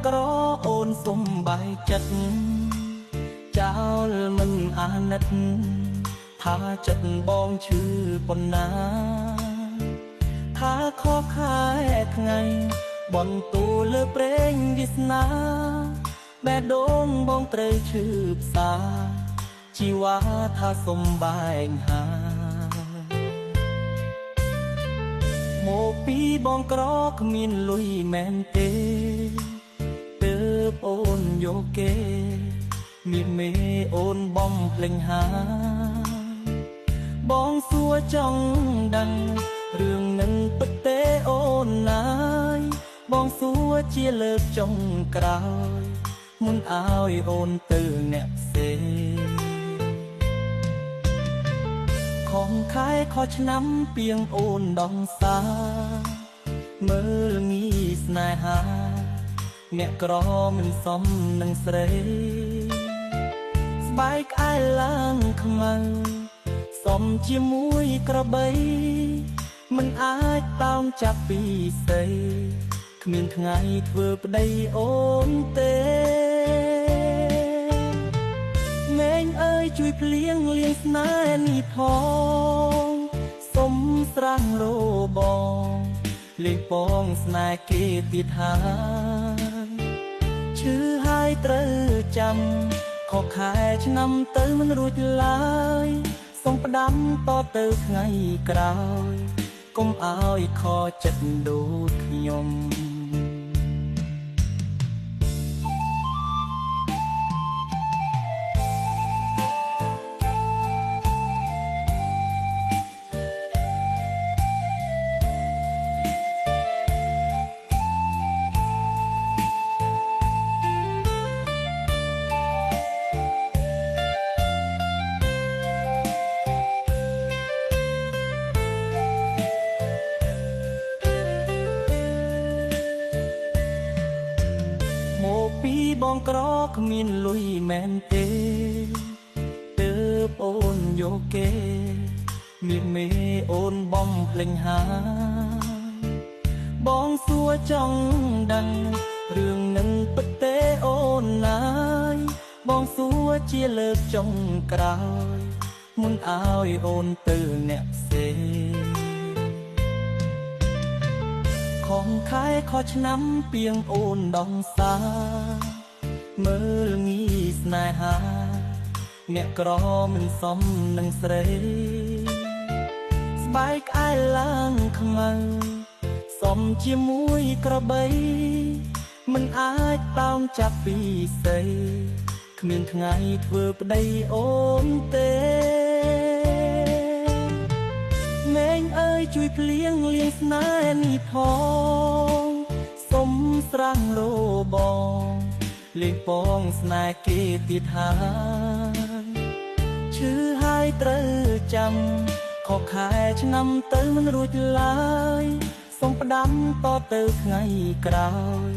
ក្រអូនសុំបាយចិត្តចោលមិនអាណិតថាចិត្តបងឈឺប៉ុណ្ណាថាខកខែថ្ងៃបន្ទូលលើប្រេងវាសនាបេះដូងបងត្រូវឈឺផ្សាជីវ៉ាថាសុំបែងហាមកពីបងក្រគ្មានលុយមែនទេទើបអូនយកគេមានមេអូនបំភ្លេងហាបងសួរចង់ដឹងរឿងនឹងពិតទេអូនណាយបងសួរជាលើកចុងក្រោយមុនឲ្យអូនទៅអ្នកផ្សេងខំខែខុសឆ្នាំពីងអូនដងសាមើលងាយស្នេហាអ្នកក្រមិនសមនឹងស្រីស្បែកក្អែលឡើងខ្មៅសមជាមួយក្របីមិនអាចតោងចាប់ពីស្អីគ្មានថ្ងៃធ្វើប្តីអូនទេមេងអើយជួយភ្លៀងលៀងស្នេហ៍នេះផងសុំស្រាំងរបងលេងពងស្នេហ៍គេទៀតហើយឈឺហើយត្រូវចាំខកខែឆ្នាំទៅមិនរួចឡើយសូមផ្ដាំតទៅថ្ងៃក្រោយកុំឲ្យខចិត្តដូចខ្ញុំពីបងក្រគ្មានលុយមែនទេទើបអូនយកគេមានមេអូនបំភ្លេងហាបងសួរចង់ដឹងរឿងនឹងពិតទេអូនណាយបងសួរជាលើកចុងក្រោយមុនឲ្យអូនទៅអ្នកផ្សេងខំខែខុសឆ្នាំពីងអូនដងសាមើលងាយស្នេហាអ្នកក្រមិនសមនឹងស្រីស្បែកក្អែលឡើងខ្មៅសមជាមួយក្របីមិនអាចតោងចាប់ពីស្អីគ្មានថ្ងៃធ្វើប្តីអូនទេមេងអើយជួយភ្លៀងលៀងស្នេហ៍នេះផងសុំស្រាំងរបងលេងពងស្នេហ៍គេទៀតហើយឈឺហើយត្រូវចាំខកខែឆ្នាំទៅមិនរួចឡើយសូមផ្ដាំតទៅថ្ងៃក្រោយ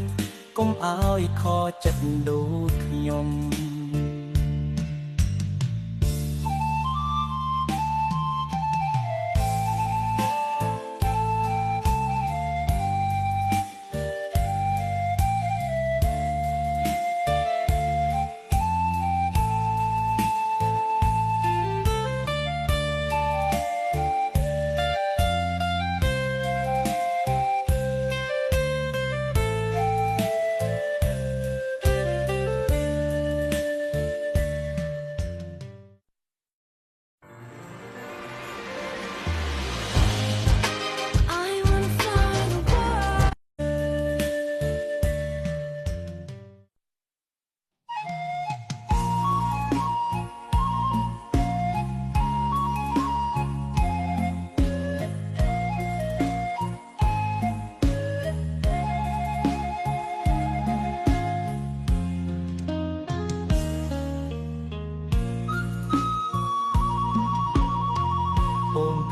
កុំឲ្យខចិត្តដូចខ្ញុំ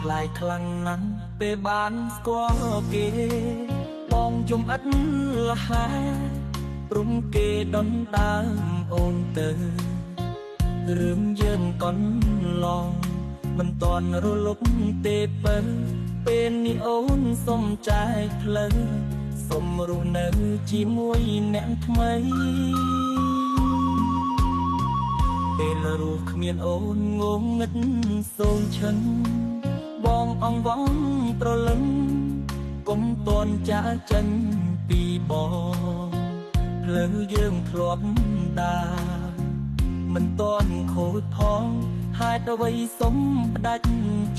ថ្លៃខ្លាំងណាស់ពេលបានស្គាល់គេបងជុំឥតលះព្រំគេដុនតាមអូនទៅរឿងយើងកន្លងមិនតន់រលប់ទេបើពេលនេះអូនសុំចែកផ្លូវស សុំរស់នៅជាមួយអ្នកថ្មីពេលរស់គ្មានអូនងងឹតសូនឈិនបងអង្វងត្រលឹងកុំតន់ចាចេញពីបងផ្លូវយើងធ្លាប់ដើរមិនតន់ខូចផងហេតុអ្វីសុំផ្ដាច់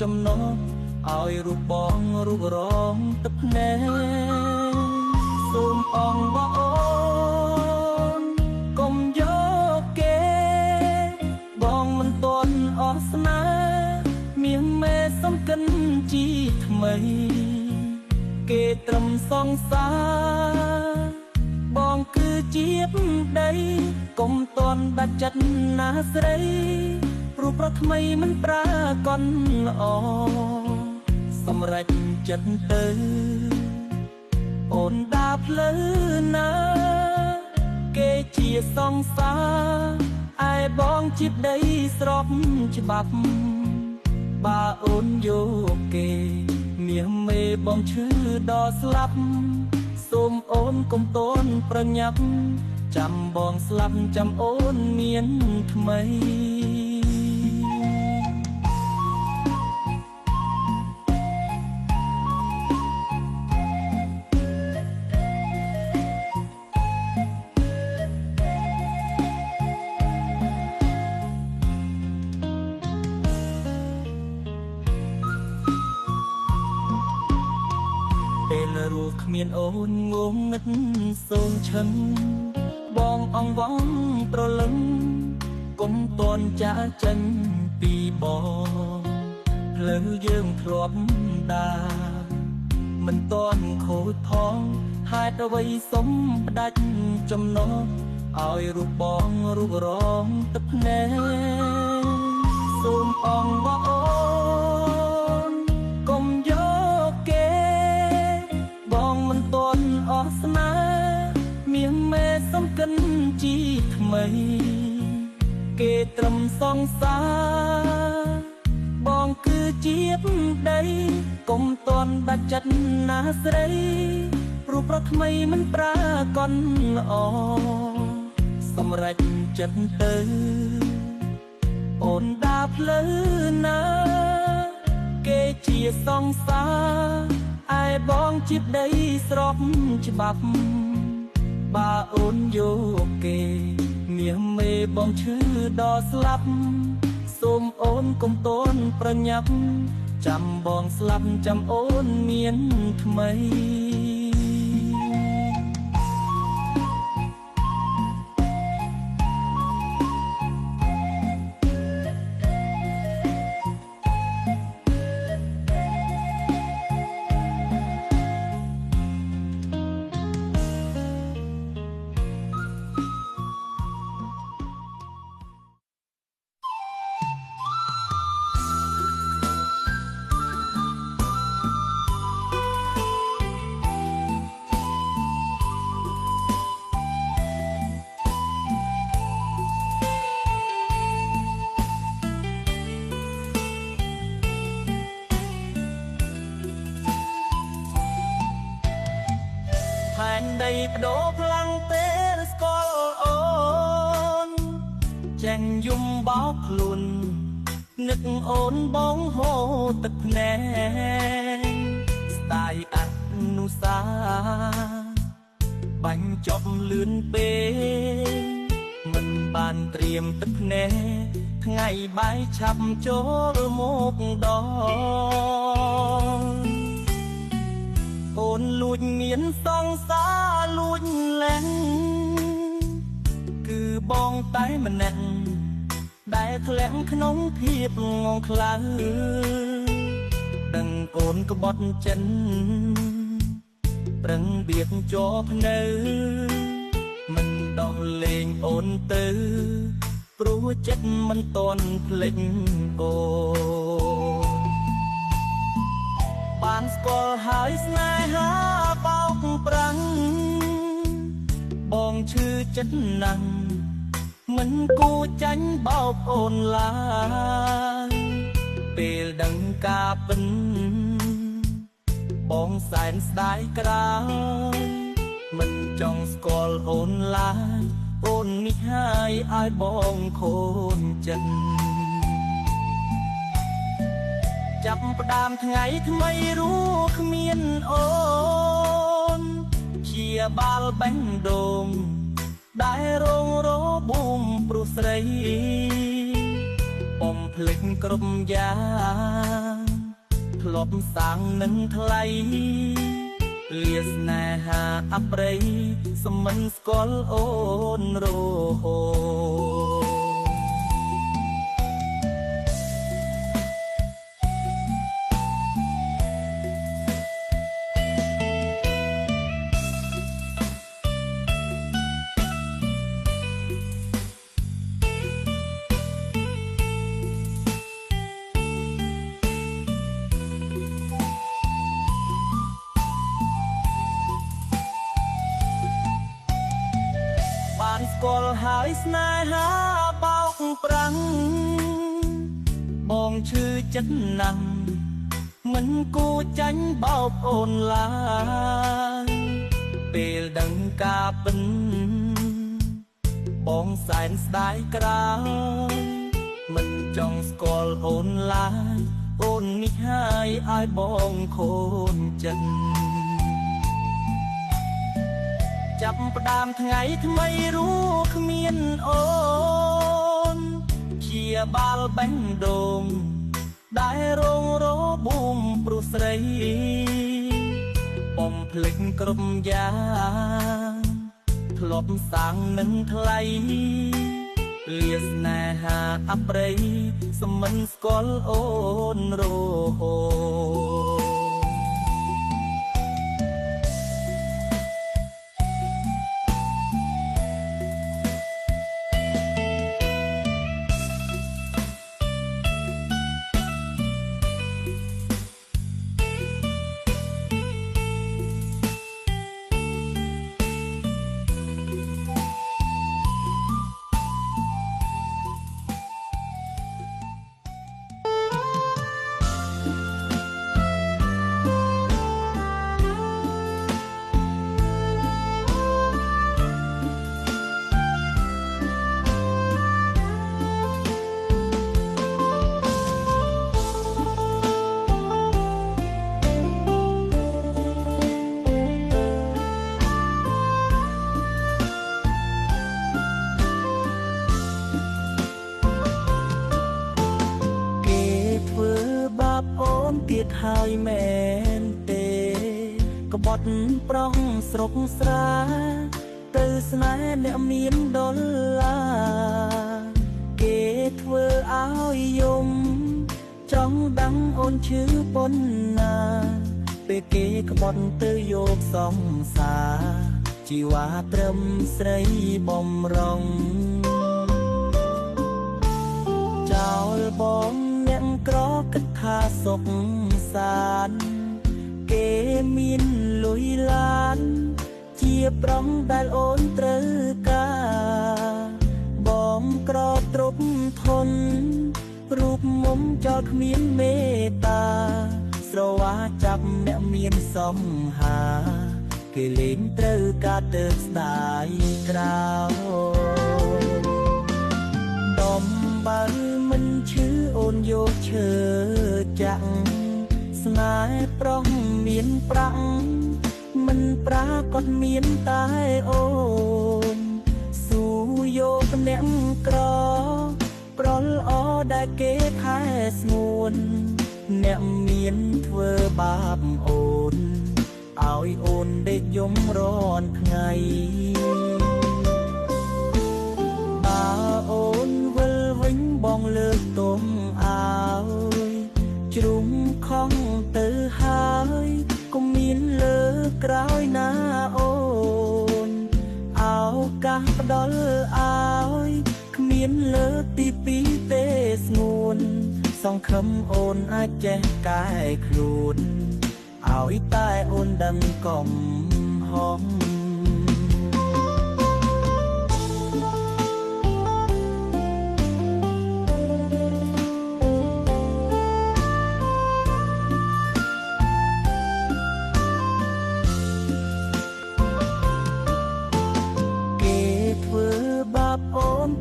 ចំណងឲ្យរូបបងរូបរងទឹកភ្នែកសូមអង្វរអូនកុំយកគេបងមិនតន់អស់ស្នេហ៍មានមេសំកិនជីថ្មីគេត្រឹមសងសារបងគឺជាប្ដីកុំតន់ដាច់ចិត្តណាស្រីរូបប្រថ្មីមិនប្រាកដល្អសម្រេចចិត្តទៅអូនដើរផ្លូវណាគេជាសងសារឯបងជាប្ដីស្របច្បាប់បើអូនយកគេមាសមេបងឈឺដល់ស្លាប់សូមអូនកុំតន់ប្រញាប់ចាំបងស្លាប់ចាំអូនមានថ្មីពេលរស់គ្មានអូនងងឹតសូនឈិនបងអង្វងត្រលឹងកុំតន់ចាចេញពីបងផ្លូវយើងធ្លាប់ដើរមិនតន់ខូចផងហេតុអ្វីសុំផ្ដាច់ចំណងឲ្យរូបបងរូបរងទឹកភ្នែកសូមអង្វរអូនកុំយកគេបងមិនតន់អស់ស្នេហ៍មានមេសំកិនជីថ្មីគេត្រឹមសងសារបងគឺជាប្ដីកុំតន់ដាច់ចិត្តណាស្រីរូបប្រថ្មីមិនប្រាកដល្អសម្រេចចិត្តទៅអូនដើរផ្លូវណាគេជាសងសារឯបងជាប្ដីស្របច្បាប់បើអូនយកគេមាសមេបងឈឺដល់ស្លាប់សូមអូនកុំតន់ប្រញាប់ចាំបងស្លាប់ចាំអូនមានថ្មីផែនដីបដូរផ្លាំងពេលស្គាល់អូនចេញយំបោកខ្លួននឹកអូនបងហូរទឹកភ្នែកស្ដាយអនុសាបាញ់ចប់លឿនពេកមិនបានត្រៀមទឹកភ្នែកថ្ងៃបាយឆាប់ចូលមកដល់អូនលួចមានសង្សារលួចលែងគឺបងតែម្នាក់ដែលធ្លាក់ក្នុងភាពងងខ្លៅដឹងអូនក្បត់ចិនប្រឹងបៀតជាប់នៅមិនដោះលែងអូនទៅព្រោះចិត្តមិនតន់ភ្លេចអូបានស្គាល់ហើយស្នេហាបោកប្រាំងបងឈឺចិត្តណាស់មិនគួរចាញ់បោកអូនឡើយពេលដឹងការពិនបងសែនស្ដាយក្រោយ ចង់ស្គាល់អូនឡើយអូននេះហើយឲ្យបងខូនចិត្តចាប់ផ្ដើមថ្ងៃថ្មីรู้គ្មានអូនជាបាល់បេះដូងដែលរងរបួងព្រោះស្រីបំភ្លេចគ្រប់យ៉ាងធ្លាប់សាំងនឹងថ្លៃលាស្នេហាអប្រិយសមិនស្គាល់អូនរហូតស្គាល់ហើយស្នេហាបោកប្រាំងបងឈឺចិត្តណាស់មិនគួរចាញ់បោកអូនឡើយពេលដឹងការពិនបងសែនស្ដាយក្រោយមិនចង់ស្គាល់អូនឡើយអូននេះហើយឲ្យបងខូនចិត្តចាប់ផ្ដើមថ្ងៃថ្មីรู้គ្មានអូនជាបាល់បេះដូងដែលរងរបួងព្រោះស្រីបំភ្លេចគ្រប់យ៉ាងធ្លាប់សាំងនឹងថ្លៃលាស្នេហាអប្រិយសមិនស្គាល់អូនរហូតទៀតហើយមែនទេក្បត់ប្រុងស្រុកស្រាទៅស្នេហ៍អ្នកមានដុល្លារគេធ្វើឲ្យយំចង់ដឹងអូនឈឺប៉ុណ្ណាពេលគេក្បត់ទៅយកសង្សារជីវ៉ាត្រឹមស្រីបំរុងចោលបងអ្នកក្រគិតថាសុខសាន្តគេមានលុយឡានជាប្រុងដែលអូនត្រូវការបងក្រទ្រពធនរូបមុំចោលគ្មានមេត្តាស្រវាចាប់អ្នកមានសំហាគេលេងត្រូវការទៅស្ដាយក្រោដំបើមិនឈឺអូនយកឈើចាក់ស្នេហ៍ប្រុងមានប្រាក់មិនប្រាកដមានតែអូនស៊ូយកអ្នកក្រប្រលអដែលគេខែស្ងួនអ្នកមានធ្វើបាបអូនឲ្យអូនដេកយំរាន់ថ្ងៃបើអូនវិលវិញបងលើកទងឲ្យជ្រុំខំទៅហើយក៏មានលើក្រោយណាអូនឱកាសផ្ដល់ឲ្យគ្មានលើទីពីរទេស្ងួនសង្ឃឹមអូនអាចចេះកែខ្លួនឲ្យតែអូនដឹងកំហុស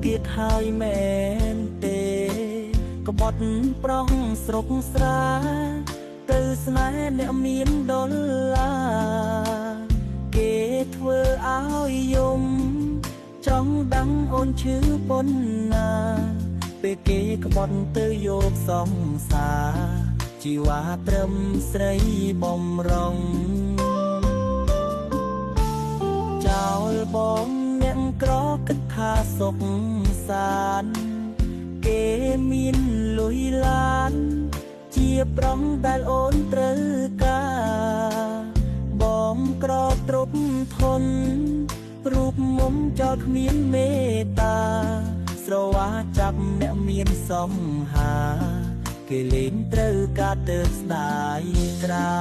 គៀកហើយមែនទេក្បត់ប្រុងស្រុកស្រាទៅស្នេហ៍អ្នកមានដុល្លារគេធ្វើឲ្យយំចង់ដឹងអូនឈឺប៉ុណ្ណាពេលគេក្បត់ទៅយកសង្សារជីវ៉ាត្រឹមស្រីបំរុងចោលបងអ្នកក្រគិតថាសុខសាន្តគេមានលុយឡានជាប្រុងដែលអូនត្រូវការបងក្រទ្រប់ធន់រូបមុំចោលគ្មានមេត្តាស្រវាចាប់អ្នកមានសំហាគេលេងត្រូវការទៅស្ដាយក្រៅ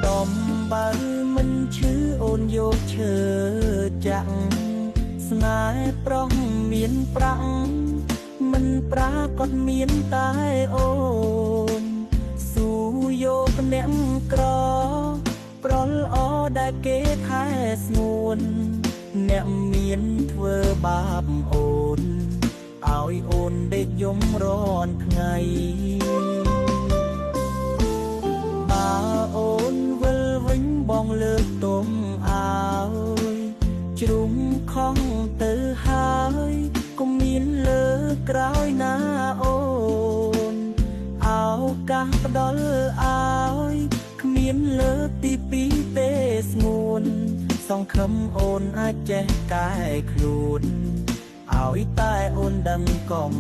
ដំបើមិនឈឺអូនយកឈើចាក់ស្នេហ៍ប្រុងមានប្រាក់មិនប្រាកដមានតែអូនស៊ូយកអ្នកក្រប្រលអដែលគេថែស្ងួនអ្នកមានធ្វើបាបអូនឲ្យអូនដេកយំរាន់ថ្ងៃបើអូនវិលវិញបងលើកទុំឲ្យជ្រុំខំទៅហើយកុំមានលើក្រោយណាអូនឱកាសផ្ដល់ឲ្យគ្មានលើទីពីរទេស្ងួនសង្ឃឹមអូនអាចចេះកែខ្លួនឲ្យតែអូនដឹងកុំ